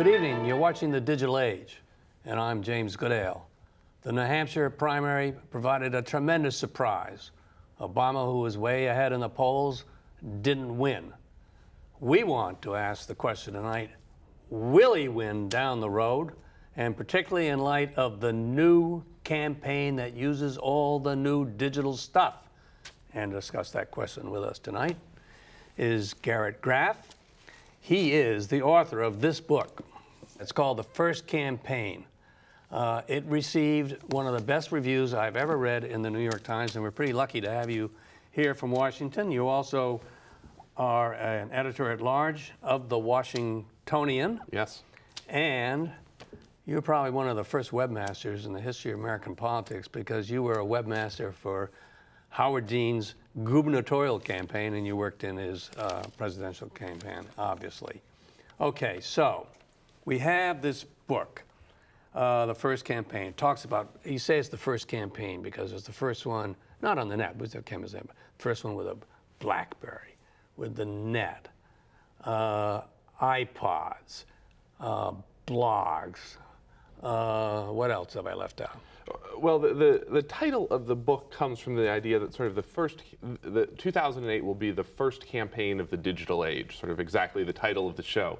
Good evening. You're watching The Digital Age, and I'm James Goodale. The New Hampshire primary provided a tremendous surprise. Obama, who was way ahead in the polls, didn't win. We want to ask the question tonight, will he win down the road? And particularly in light of the new campaign that uses all the new digital stuff. And to discuss that question with us tonight is Garrett Graff. He is the author of this book. It's called The First Campaign. It received one of the best reviews I've ever read in the New York Times, and we're pretty lucky to have you here from Washington. You also are an editor-at-large of the Washingtonian. Yes. And you're probably one of the first webmasters in the history of American politics, because you were a webmaster for Howard Dean's gubernatorial campaign, and you worked in his presidential campaign, obviously. Okay, so we have this book, The First Campaign. It talks about, you say it's the first campaign because it's the first one, not on the net, but the first one with a BlackBerry, with the net, iPods, blogs. What else have I left out? Well, the title of the book comes from the idea that sort of the 2008 will be the first campaign of the digital age, sort of exactly the title of the show.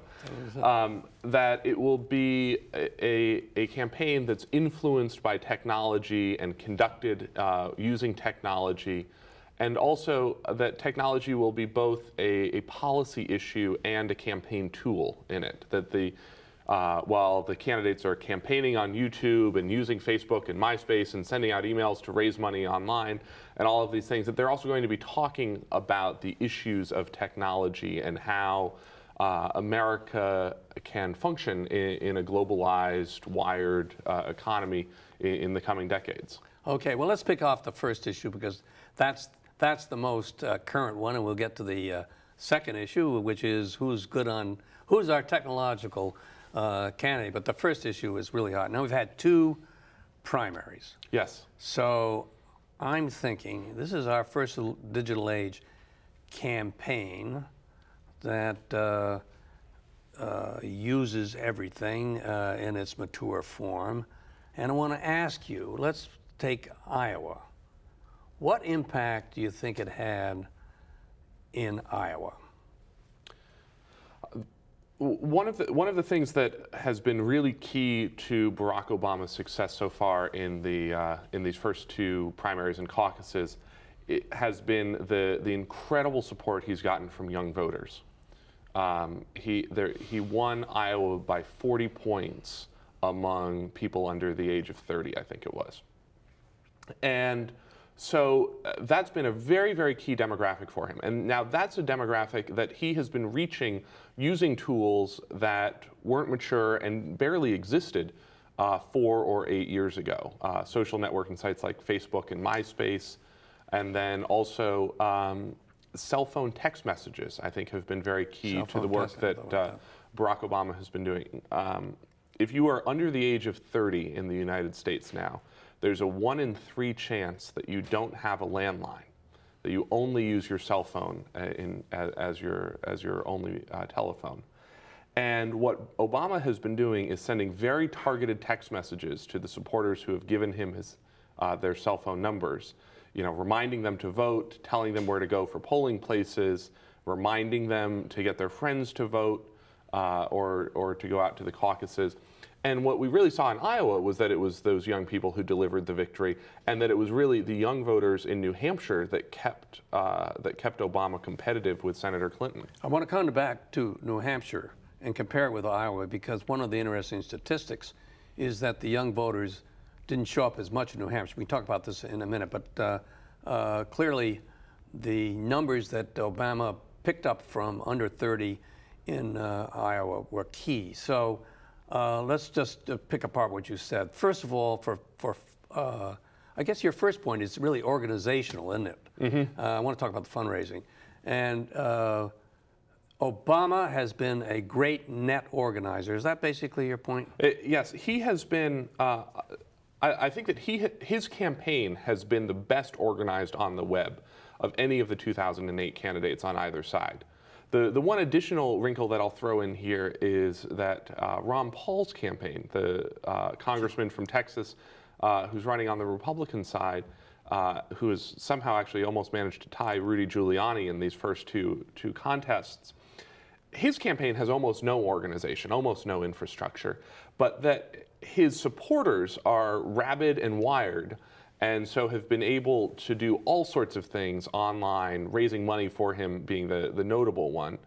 That it will be a campaign that's influenced by technology and conducted using technology, and also that technology will be both a policy issue and a campaign tool in it. That while the candidates are campaigning on YouTube and using Facebook and MySpace and sending out emails to raise money online and all of these things, that they're also going to be talking about the issues of technology and how America can function in a globalized, wired economy in the coming decades. Okay, well, let's pick off the first issue, because that's the most current one, and we'll get to the second issue, which is who's our technological candidate. But the first issue is really hot. Now, we've had two primaries. Yes. So I'm thinking this is our first digital age campaign that uses everything in its mature form. And I want to ask you, let's take Iowa. What impact do you think it had in Iowa? One of the things that has been really key to Barack Obama's success so far in these first two primaries and caucuses, it has been the incredible support he's gotten from young voters. He won Iowa by 40 points among people under the age of 30, I think it was. And so that's been a very, very key demographic for him. And now that's a demographic that he has been reaching using tools that weren't mature and barely existed 4 or 8 years ago. Social networking sites like Facebook and MySpace, and then also cell phone text messages, I think, have been very key to the work that Barack Obama has been doing. If you are under the age of 30 in the United States now, there's a 1 in 3 chance that you don't have a landline, that you only use your cell phone as your only telephone. And what Obama has been doing is sending very targeted text messages to the supporters who have given him their cell phone numbers, reminding them to vote, telling them where to go for polling places, reminding them to get their friends to vote or to go out to the caucuses. And what we really saw in Iowa was that it was those young people who delivered the victory, and that it was really the young voters in New Hampshire that kept Obama competitive with Senator Clinton. I want to come back to New Hampshire and compare it with Iowa, because one of the interesting statistics is that the young voters didn't show up as much in New Hampshire. We can talk about this in a minute, but clearly the numbers that Obama picked up from under 30 in Iowa were key. So let's just pick apart what you said. First of all, I guess your first point is really organizational, isn't it? Mm-hmm. I want to talk about the fundraising. And Obama has been a great net organizer. Is that basically your point? Yes, he has been. I think that his campaign has been the best organized on the web of any of the 2008 candidates on either side. The one additional wrinkle that I'll throw in here is that Ron Paul's campaign, the congressman from Texas who's running on the Republican side, who has somehow actually almost managed to tie Rudy Giuliani in these first two contests, his campaign has almost no organization, almost no infrastructure, but that his supporters are rabid and wired, and so have been able to do all sorts of things online, raising money for him being the notable one,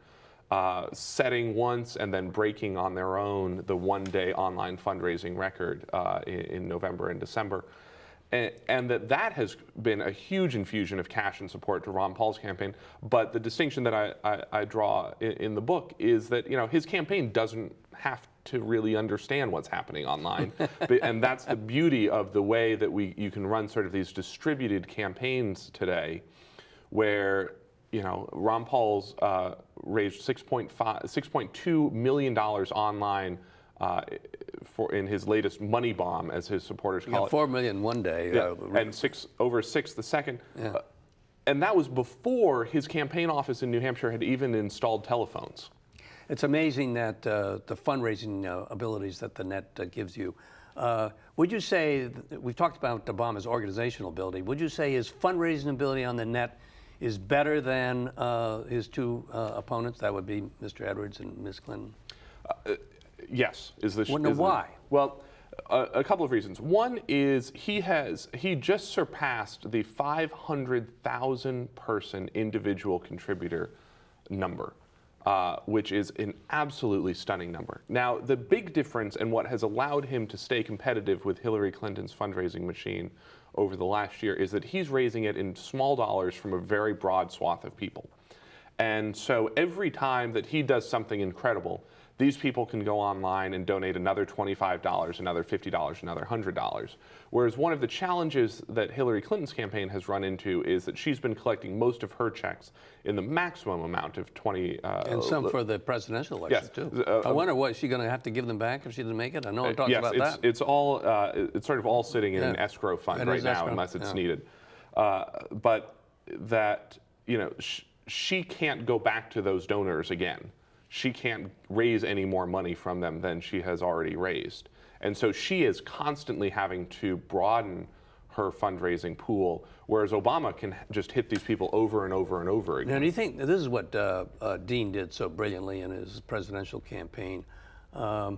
setting once and then breaking on their own the one-day online fundraising record in November and December. And that has been a huge infusion of cash and support to Ron Paul's campaign. But the distinction that I draw in the book is that, you know, his campaign doesn't have to really understand what's happening online. And that's the beauty of the way that you can run sort of these distributed campaigns today, where, you know, Ron Paul's raised $6.2 million online in his latest money bomb, as his supporters call it. 4 million one day. Yeah. And over 6 the second. Yeah. And that was before his campaign office in New Hampshire had even installed telephones. It's amazing that the fundraising abilities that the net gives you. Would you say, we've talked about Obama's organizational ability, would you say his fundraising ability on the net is better than his two opponents? That would be Mr. Edwards and Ms. Clinton. Yes. Why? Well, a couple of reasons. One is he just surpassed the 500,000 person individual contributor number, which is an absolutely stunning number. Now, the big difference and what has allowed him to stay competitive with Hillary Clinton's fundraising machine over the last year is that he's raising it in small dollars from a very broad swath of people. And so every time that he does something incredible, these people can go online and donate another $25, another $50, another $100. Whereas one of the challenges that Hillary Clinton's campaign has run into is that she's been collecting most of her checks in the maximum amount of 20. And some for the presidential election, yes, too. I wonder, what, is she going to have to give them back if she didn't make it? I know one talks about that. It's sort of all sitting in an escrow fund right now, unless it's needed. But that, you know, she can't go back to those donors again. She can't raise any more money from them than she has already raised. And so she is constantly having to broaden her fundraising pool, whereas Obama can just hit these people over and over and over again. Now, do you think, this is what Dean did so brilliantly in his presidential campaign. Do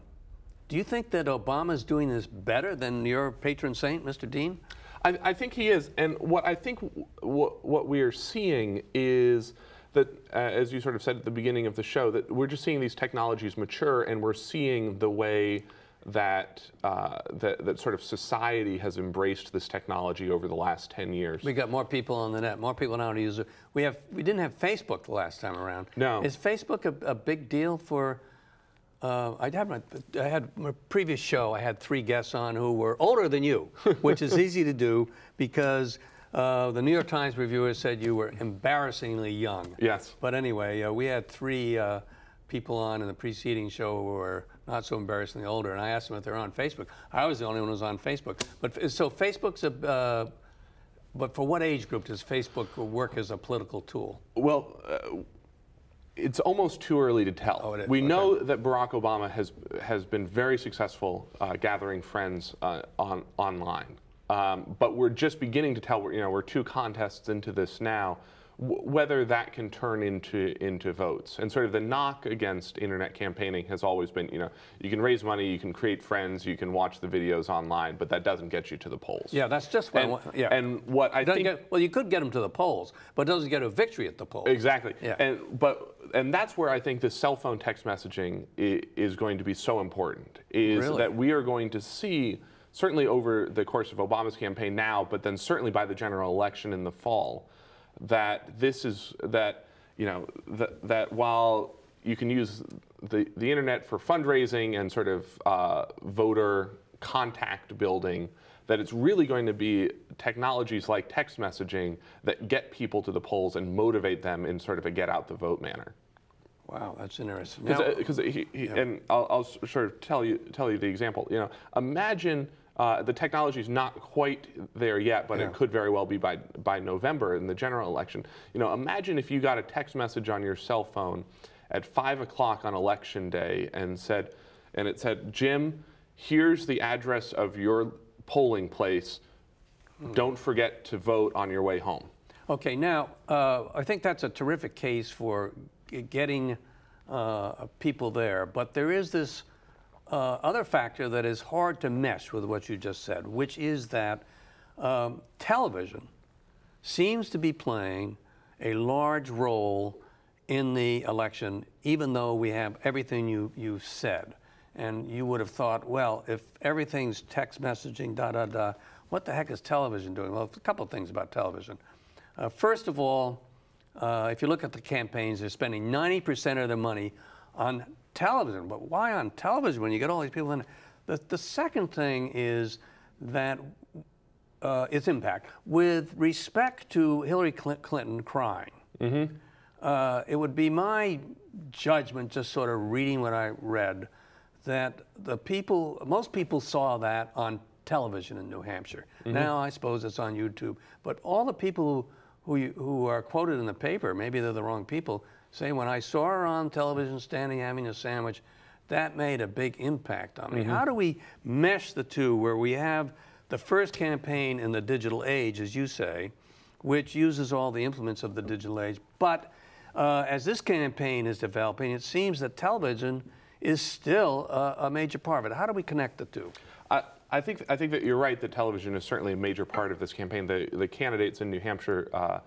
you think that Obama's doing this better than your patron saint, Mr. Dean? I think he is. And what I think what we are seeing is that, as you sort of said at the beginning of the show, that we're just seeing these technologies mature, and we're seeing the way that that sort of society has embraced this technology over the last 10 years. We got more people on the net, more people now to use it. We didn't have Facebook the last time around. No. Is Facebook a big deal for? I had my previous show. I had 3 guests on who were older than you, which is easy to do because the New York Times reviewer said you were embarrassingly young. Yes. But anyway, we had 3 people on in the preceding show who were not so embarrassingly older, and I asked them if they're on Facebook. I was the only one who was on Facebook. But so Facebook's but for what age group does Facebook work as a political tool? Well, it's almost too early to tell. Oh, it is. We know that Barack Obama has been very successful gathering friends online. But we're just beginning to tell, you know, we're 2 contests into this now, whether that can turn into votes. And sort of the knock against internet campaigning has always been, you know, you can raise money, you can create friends, you can watch the videos online, but that doesn't get you to the polls. Yeah, that's just what And what I think... well, you could get them to the polls, but it doesn't get a victory at the polls. Exactly. Yeah. And that's where I think the cell phone text messaging is going to be so important, is that we are going to see, certainly over the course of Obama's campaign now, but then certainly by the general election in the fall, that while you can use the internet for fundraising and sort of voter contact building, that it's really going to be technologies like text messaging that get people to the polls and motivate them in sort of a get out the vote manner. Wow, that's interesting. And I'll sort of tell you the example. You know, imagine The technology is not quite there yet, but Yeah. it could very well be by November in the general election. You know, imagine if you got a text message on your cell phone at 5 o'clock on election day and it said, Jim, here's the address of your polling place. Don't forget to vote on your way home. Okay, now, I think that's a terrific case for getting people there, but there is this other factor that is hard to mesh with what you just said, which is that television seems to be playing a large role in the election, even though we have everything you said. And you would have thought, well, if everything's text messaging, what the heck is television doing? Well, a couple of things about television. First of all, if you look at the campaigns, they're spending 90% of their money on television. But why on television when you get all these people in it? The second thing is that its impact. With respect to Hillary Clinton crying, it would be my judgment, just sort of reading what I read, that most people saw that on television in New Hampshire. Now I suppose it's on YouTube. But all the people who are quoted in the paper, maybe they're the wrong people, say, when I saw her on television standing having a sandwich, that made a big impact on me. How do we mesh the two where we have the first campaign in the digital age, as you say, which uses all the implements of the digital age, but as this campaign is developing, it seems that television is still a major part of it. How do we connect the two? I think that you're right that television is certainly a major part of this campaign. The candidates in New Hampshire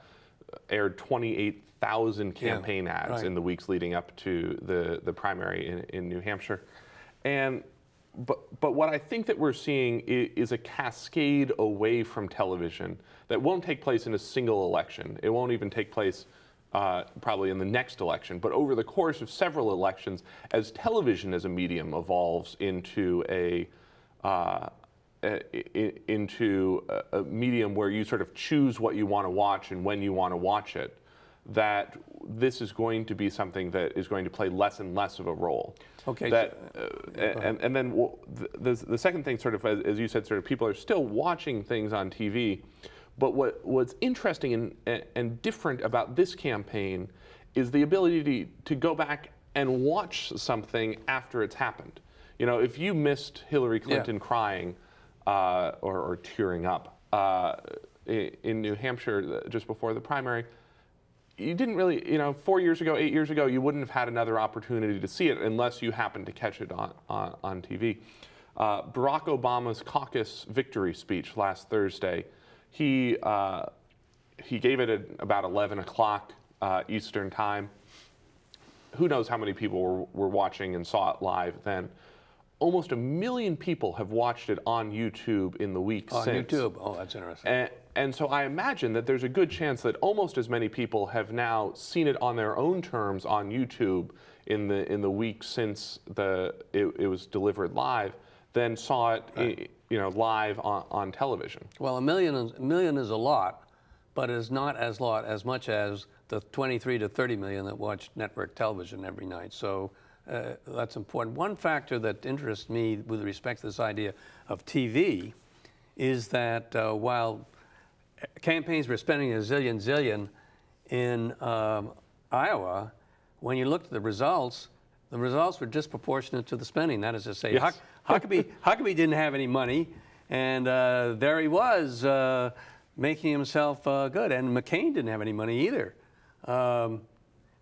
aired 28,000 campaign ads in the weeks leading up to the primary in New Hampshire. But what I think that we're seeing is a cascade away from television that won't take place in a single election. It won't even take place probably in the next election, but over the course of several elections, as television as a medium evolves into a medium where you sort of choose what you want to watch and when you want to watch it, that this is going to be something that is going to play less and less of a role. Okay. And then the second thing, sort of, as you said, sort of people are still watching things on TV, but what's interesting and different about this campaign is the ability to go back and watch something after it's happened. You know, if you missed Hillary Clinton crying or tearing up in New Hampshire just before the primary, you didn't really, 4 years ago, 8 years ago, you wouldn't have had another opportunity to see it unless you happened to catch it on TV. Barack Obama's caucus victory speech last Thursday, he gave it at about 11 o'clock Eastern time. Who knows how many people were watching and saw it live then. Almost 1 million people have watched it on YouTube in the week since. On YouTube? Oh, that's interesting. And so I imagine that there's a good chance that almost as many people have now seen it on their own terms on YouTube in the week since it was delivered live, than saw it live on television. Well, a million is a lot, but it is not as much as the 23 to 30 million that watch network television every night. So that's important. One factor that interests me with respect to this idea of TV is that while campaigns were spending a zillion in Iowa, when you looked at the results were disproportionate to the spending. That is to say, yes. Huckabee didn't have any money, and there he was making himself good, and McCain didn't have any money either.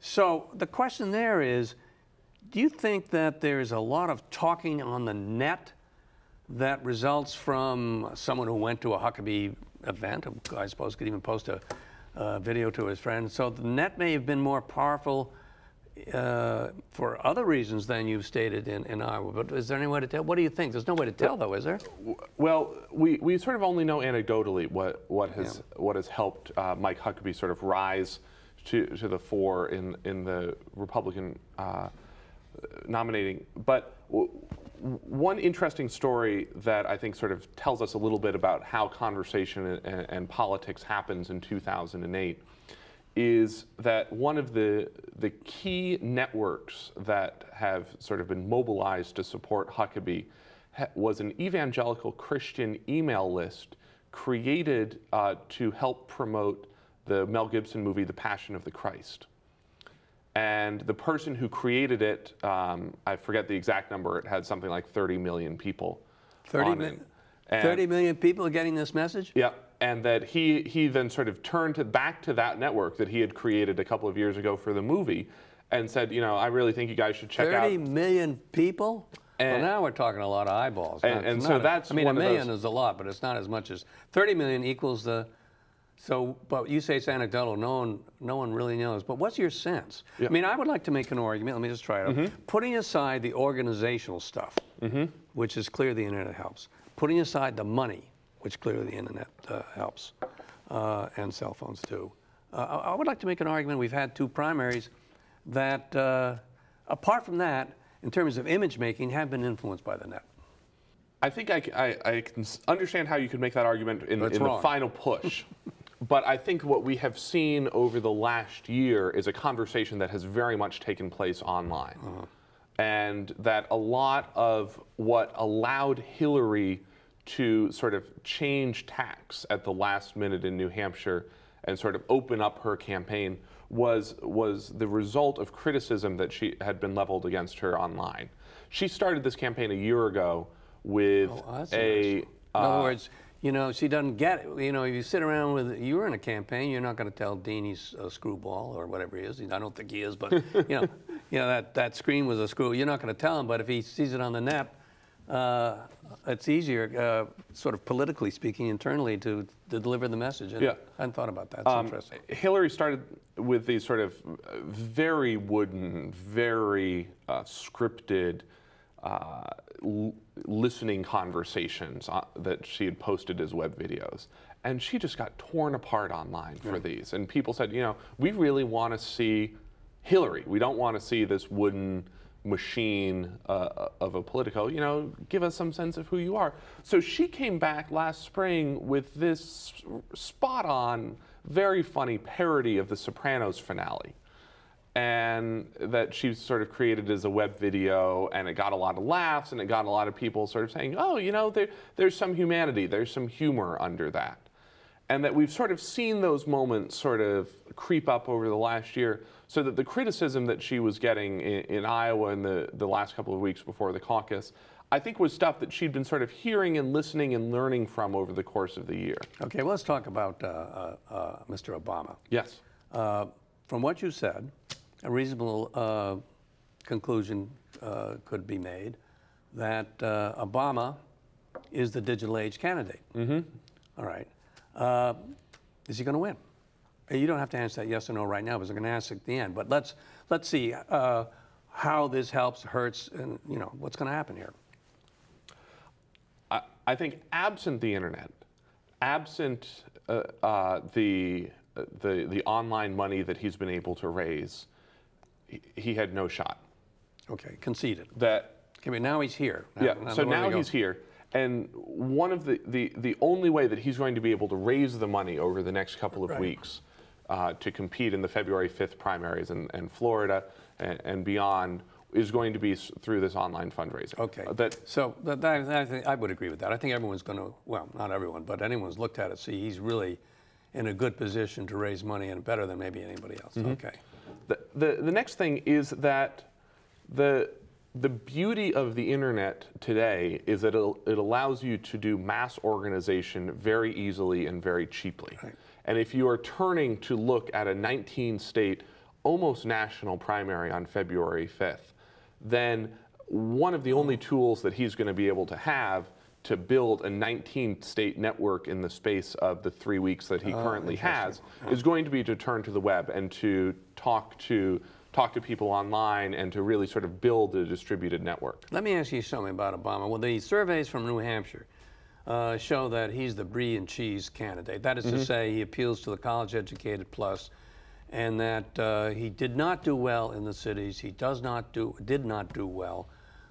So the question there is, do you think that there's a lot of talking on the net that results from someone who went to a Huckabee event, I suppose could even post a video to his friends? So the net may have been more powerful for other reasons than you've stated in Iowa, but is there any way to tell? What do you think? There's no way to tell, though, is there? Well, we sort of only know anecdotally what has helped Mike Huckabee sort of rise to the fore in the Republican nominating. But one interesting story that I think sort of tells us a little bit about how conversation and politics happens in 2008 is that one of the key networks that have sort of been mobilized to support Huckabee was an evangelical Christian email list created to help promote the Mel Gibson movie, The Passion of the Christ. And the person who created it, I forget the exact number, it had something like 30 million people. 30 million people are getting this message? Yeah, and that he then sort of turned back to that network that he had created a couple of years ago for the movie and said, you know, I really think you guys should check out. 30 million people? Well, now we're talking a lot of eyeballs. And so that's, I mean, a million is a lot, but it's not as much as 30 million equals the. So, but you say it's anecdotal. No one really knows. But what's your sense? Yeah. I mean, I would like to make an argument. Let me just try it out. Putting aside the organizational stuff, which is clear the internet helps. Putting aside the money, which clearly the internet helps, and cell phones too. I would like to make an argument. We've had 2 primaries that, apart from that, in terms of image making, have been influenced by the net. I think I can understand how you could make that argument in the final push. But I think what we have seen over the last year is a conversation that has very much taken place online. And that a lot of what allowed Hillary to sort of change tacks at the last minute in New Hampshire and sort of open up her campaign was the result of criticism that she had been leveled against her online. She started this campaign a year ago with in other words, you know, she doesn't get it. You know, if you sit around with, you're in a campaign, you're not going to tell Dean he's a screwball or whatever he is. I don't think he is, but you know, that screen was a screw. You're not going to tell him, but if he sees it on the net, it's easier, sort of politically speaking, internally, to deliver the message. And I hadn't thought about that. It's interesting. Hillary started with these sort of very wooden, very scripted listening conversations that she had posted as web videos. And she just got torn apart online for these. And people said, you know, we really want to see Hillary. We don't want to see this wooden machine of a Politico. You know, give us some sense of who you are. So she came back last spring with this spot-on, very funny parody of the Sopranos finale. And that she sort of created as a web video, and it got a lot of laughs, and it got a lot of people sort of saying, oh, you know, there's some humanity, there's some humor under that. And that we've sort of seen those moments sort of creep up over the last year, so that the criticism that she was getting in Iowa in the last couple of weeks before the caucus, I think was stuff that she'd been sort of hearing and listening and learning from over the course of the year. Okay, well, let's talk about Mr. Obama. Yes. From what you said, a reasonable conclusion could be made that Obama is the digital age candidate. All right. Is he going to win? You don't have to answer that yes or no right now, because I'm going to ask at the end. But let's see how this helps, hurts, and you know what's going to happen here. I think absent the internet, absent the online money that he's been able to raise, he had no shot. Okay, conceded. That. Okay, but now he's here. So now he's here. And one of the only way that he's going to be able to raise the money over the next couple of weeks to compete in the February 5th primaries in Florida and beyond is going to be through this online fundraising. Okay. I think I would agree with that. I think everyone's going to, well, not everyone, but anyone's looked at it, see he's really in a good position to raise money and better than maybe anybody else. Okay. The next thing is that the beauty of the internet today is that it allows you to do mass organization very easily and very cheaply. Right. And if you are turning to look at a 19-state, almost national primary on February 5th, then one of the only tools that he's going to be able to have to build a 19-state network in the space of the 3 weeks that he currently has is going to be to turn to the web and to talk to people online and to really sort of build a distributed network. Let me ask you something about Obama. Well, the surveys from New Hampshire show that he's the brie and cheese candidate. That is to say, he appeals to the college-educated plus, and that he did not do well in the cities. He did not do well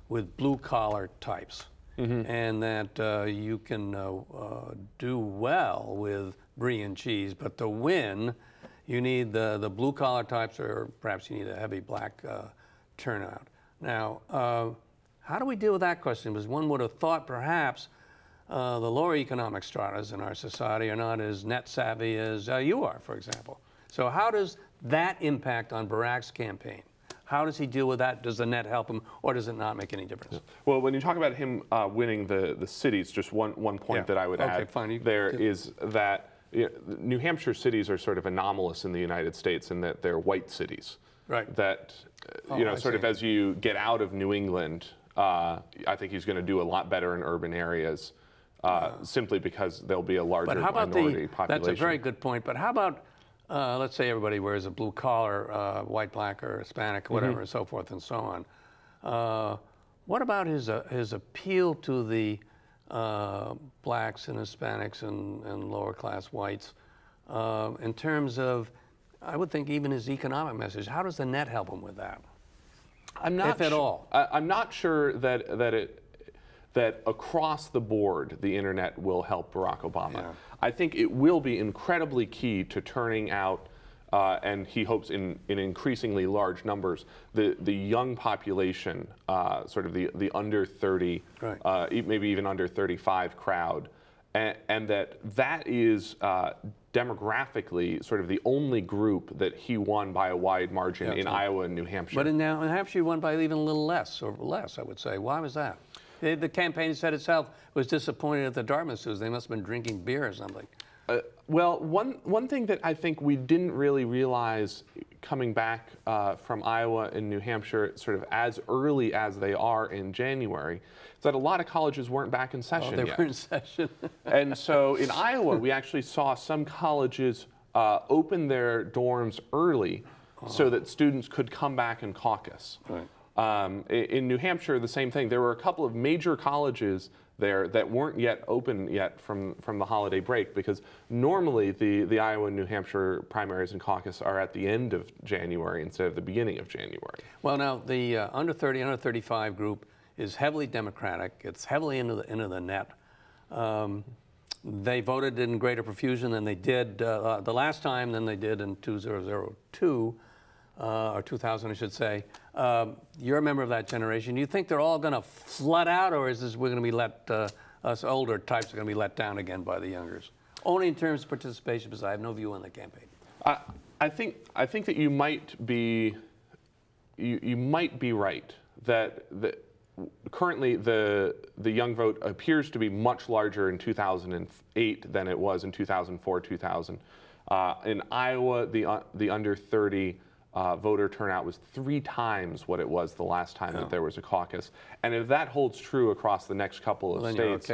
with blue-collar types, and that you can do well with brie and cheese, but to win, you need the blue-collar types, or perhaps you need a heavy black turnout. Now, How do we deal with that question? Because one would have thought perhaps the lower economic stratas in our society are not as net savvy as you are, for example. So how does that impact on Barack's campaign? How does he deal with that? Does the net help him, or does it not make any difference? Well, when you talk about him winning the cities, just one point that I would add there is that New Hampshire cities are sort of anomalous in the United States in that they're white cities. Right. That, sort of as you get out of New England, I think he's going to do a lot better in urban areas simply because there'll be a larger minority population. That's a very good point. But how about, let's say everybody wears a blue collar, white, black, or Hispanic, whatever, and so forth and so on. What about his appeal to the blacks and Hispanics and lower class whites in terms of, I would think, even his economic message? How does the net help him with that? If at all. I'm not sure that across the board the internet will help Barack Obama. Yeah. I think it will be incredibly key to turning out, and he hopes in increasingly large numbers, the young population, sort of the under 30, maybe even under 35 crowd, and that is demographically sort of the only group that he won by a wide margin in Iowa and New Hampshire. But in New Hampshire, he won by even a little less, or less, I would say. Why was that? The campaign said itself was disappointed at the Dartmouth students. They must have been drinking beer or something. Well, one thing that I think we didn't really realize coming back from Iowa and New Hampshire sort of as early as they are in January is that a lot of colleges weren't back in session yet. They were in session. And so in Iowa, we actually saw some colleges open their dorms early so that students could come back and caucus. Right. In New Hampshire, the same thing. There were a couple of major colleges there that weren't yet open yet from the holiday break, because normally the Iowa and New Hampshire primaries and caucus are at the end of January instead of the beginning of January. Well, now the under 30, under 35 group is heavily Democratic. It's heavily into the net. They voted in greater profusion than they did the last time than they did in 2002. Or 2000, I should say. You're a member of that generation. Do you think they're all going to flood out, or is this we're going to be us older types are going to be let down again by the youngers? Only in terms of participation, because I have no view on the campaign. I think that you might be right that currently the young vote appears to be much larger in 2008 than it was in 2004, 2000. In Iowa, the under 30 voter turnout was 3 times what it was the last time that there was a caucus. And if that holds true across the next couple of states,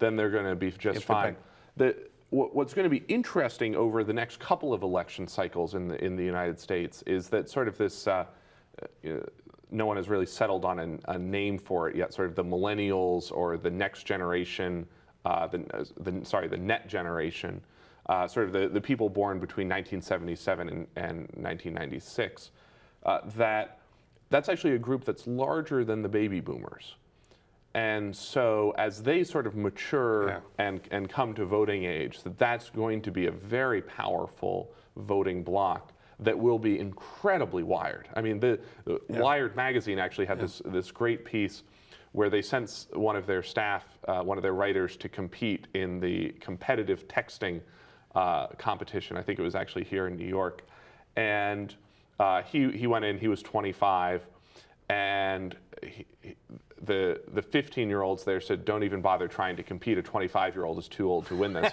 then they're going to be just fine. What's going to be interesting over the next couple of election cycles in the United States is that sort of this, no one has really settled on a name for it yet, sort of the millennials or the next generation, the net generation. Sort of the people born between 1977 and 1996, that's actually a group that's larger than the baby boomers. And so as they sort of mature and come to voting age, that's going to be a very powerful voting bloc that will be incredibly wired. I mean, the Wired magazine actually had this great piece where they sent one of their staff, one of their writers, to compete in the competitive texting competition. I think it was actually here in New York, and he went in. He was 25, and the 15-year-olds there said, "Don't even bother trying to compete. A 25-year-old is too old to win this."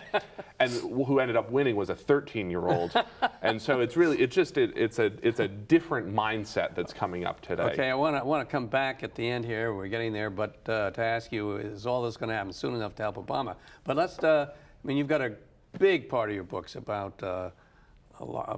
And who ended up winning was a 13-year-old. And so it's a different mindset that's coming up today. Okay, I want to come back at the end here. We're getting there, but to ask you, is all this going to happen soon enough to help Obama? But let's. I mean, you've got a big part of your books about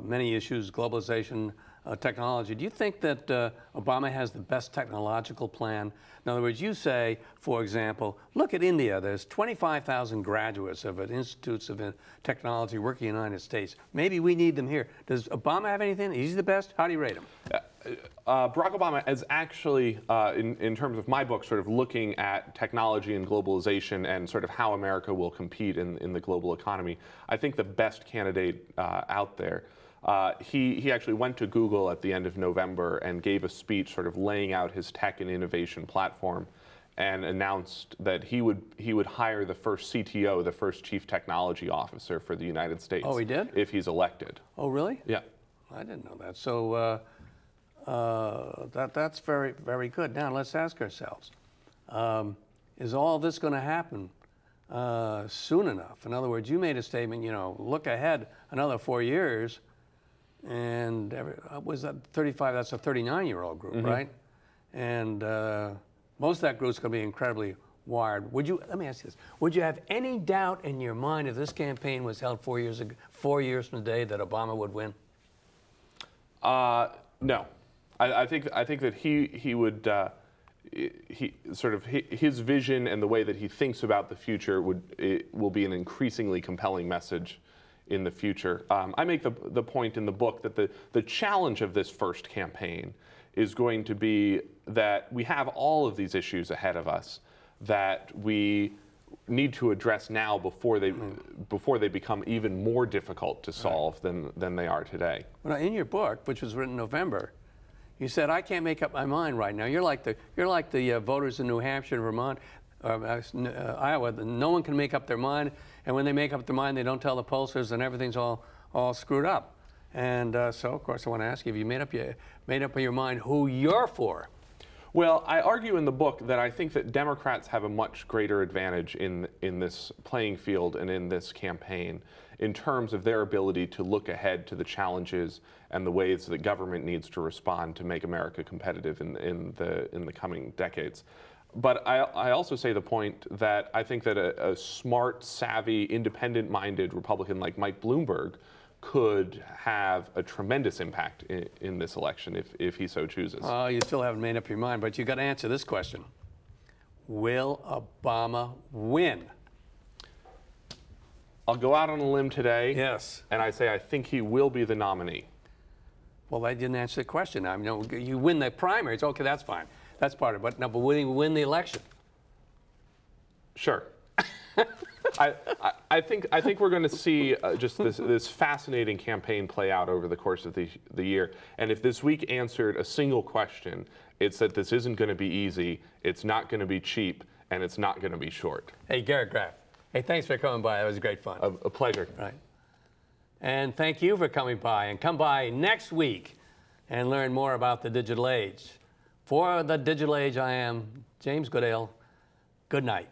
many issues, globalization, technology. Do you think that Obama has the best technological plan? In other words, you say, for example, look at India. There's 25,000 graduates of institutes of technology working in the United States. Maybe we need them here. Does Obama have anything? Is he the best? How do you rate him? Barack Obama is actually, in terms of my book, sort of looking at technology and globalization and sort of how America will compete in the global economy. I think the best candidate out there. He actually went to Google at the end of November and gave a speech sort of laying out his tech and innovation platform, and announced that he would hire the first CTO, the first Chief Technology Officer for the United States. Oh, he did? If he's elected. Oh, really? Yeah. I didn't know that. So that's very, very good. Now let's ask ourselves, is all this going to happen soon enough? In other words, you made a statement, you know, look ahead another 4 years, and was that 35? That's a 39-year-old group, right? And most of that group is going to be incredibly wired. Let me ask you this, would you have any doubt in your mind if this campaign was held 4 years ago, 4 years from today, that Obama would win? No. I think that he would, his vision and the way that he thinks about the future will be an increasingly compelling message in the future. I make the point in the book that the challenge of this first campaign is going to be that we have all of these issues ahead of us that we need to address now before they become even more difficult to solve than they are today. Well, in your book, which was written in November, you said, I can't make up my mind right now. You're like the voters in New Hampshire, Vermont, Iowa. No one can make up their mind, and when they make up their mind, they don't tell the pollsters, and everything's all screwed up. And so, of course, I want to ask you, have you made up your mind who you're for? Well, I argue in the book that I think that Democrats have a much greater advantage in this playing field and in this campaign in terms of their ability to look ahead to the challenges and the ways that government needs to respond to make America competitive in the coming decades. But I also say the point that I think that a smart, savvy, independent-minded Republican like Mike Bloomberg could have a tremendous impact in this election if he so chooses. You still haven't made up your mind, but you've got to answer this question. Will Obama win? I'll go out on a limb today. Yes. And I say I think he will be the nominee. Well, I didn't answer the question. I mean, you win the primaries. Okay, that's fine. That's part of it. But will he win the election? Sure. I think we're going to see just this fascinating campaign play out over the course of the year. And if this week answered a single question, it's that this isn't going to be easy, it's not going to be cheap, and it's not going to be short. Hey, Garrett Graff. Hey, thanks for coming by. That was great fun. A pleasure. Right. And thank you for coming by. And come by next week and learn more about the digital age. For the digital age, I am James Goodale. Good night.